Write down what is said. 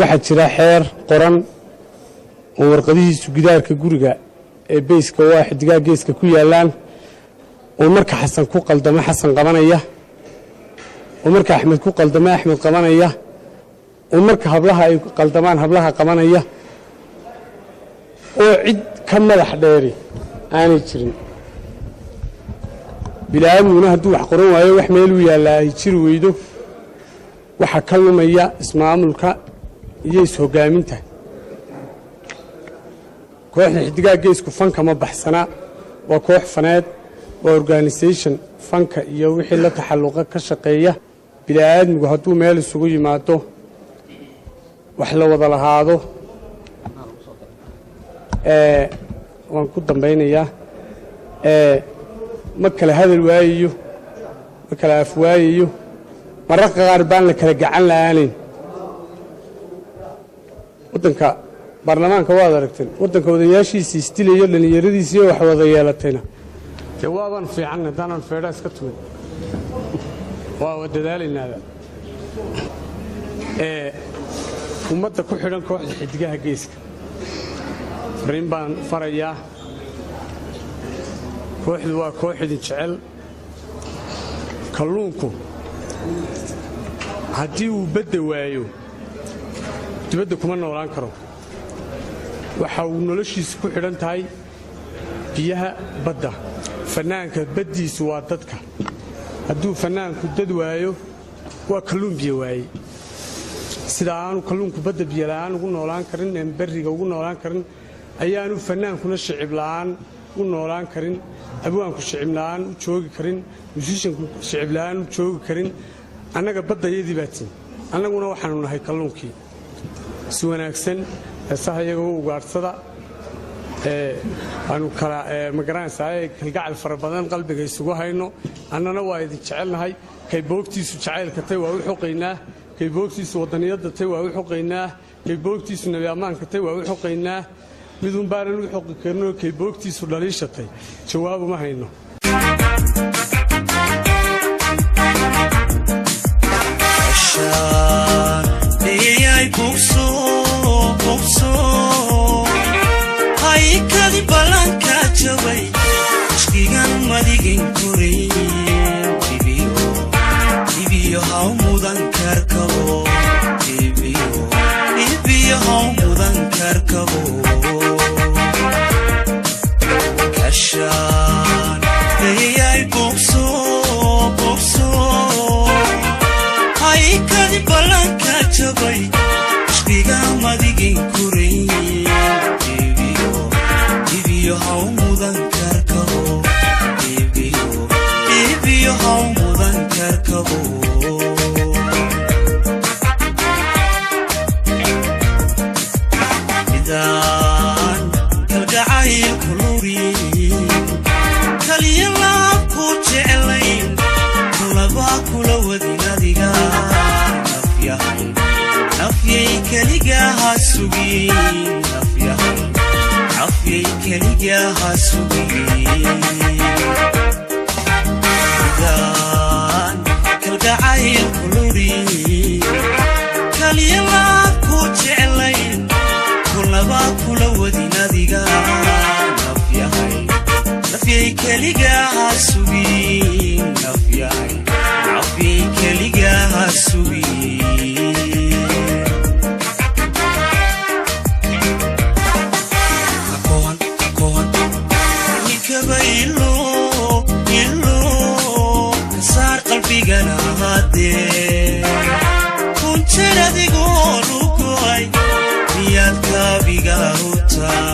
waxa jira xeer qoran oo warqadihiisu gidaarka guriga ee beyska waa xidigaa geeska ku yaalaan oo marka xasan ku qaldama xasan qabanaya oo marka axmed ku qaldama axmed qabanaya oo marka hablaha ay qaldamaan hablaha qabanaya oo cid ka madax dheeri aanay jirin bilaadmuna hadduu wax qoran waayo wax meel u yaallaa ay jiri weydo waxa ka lumaya ismaamulka iyo is-hogaaminta kooxda xidigaa geesku fanka ma baxsana waa koox faneed waa organisation fanka iyo wixii la taxalluqa ka shaqeeya bilaadmigu hadduu meel isugu yimaado wax la wada lahaado waan ku dambaynayaa ma kala hadal waayayo ma kala af waayayo mararka qaar baan la kala gacan la'aanayn waddanka baarlamaanka waad aragteen waddanka odayaashiisa istilayo dhallinyaradiisiiyo wax wada yeelatayna dee waabaan fiican haddaanan feedha iska tumin waa dadaalaynaada ummadda ku xidhan kooxda xidigaha geeska fariin baan farayaa kooxdu waa koox idin jecel kalluunku haddii uu badda waayo dibadda kuma noolaan karo waxa uu noloshiisa ku xidhan tahay biyaha badda fannaanka baddiisu waa dadka hadduu fannaanku dad waayo waa kalluun biyo waaye sida aanu kalluunku badda biyo la'aan ugu noolaan karin een berriga ugu noolaan karin ayaanu fannaankuna shicib la'aan u noolaan karin abwaanku shicib la'aan u joogi karin musishanku shicib la'aan u joogi karin annaga baddayadii baa tin annaguna waxaanu nahay kalluunkii si wanaagsan heesaha iyagoo ugaadhsada aanu kala magaranaysaa kalgacal fara badan qalbiga isugu hayno annana waa idin jecelnahay kay boogtiisu jacaylka tay waa u xoqaynaa kay boogtiisu waddaniyadda tay waa u xoqaynaa kay boogtiisu nebi ammaanka tay waa u xoqaynaa midun baanan u xoqi karnoo kay boogtiisu dhaliishatay jawaab uma hayno haykadi ballanka jabay ishkigan madigin korin dibiyo haw mudan karkabo dibiyo haw mudan karkabo kashaan leeyay bogso haykadi ballanka jabay ishkigan madigin korin how mudan karkabo dibiyo how mudan karkabo midaan kalgacayl kuluri kaliya laab ku jeclayn kulaba kula wadin adiga nafyay keligaha sugin nafyay keligaha sugin midaan kalgacayl kuluri kaliya laab ku jeclayn kulaba kula wadin adiga nafyay keligaha sugin nafyay keligaha sugin kasar qalbigana hadee kunjir adigoo lugoay miyaad kaabiga u taa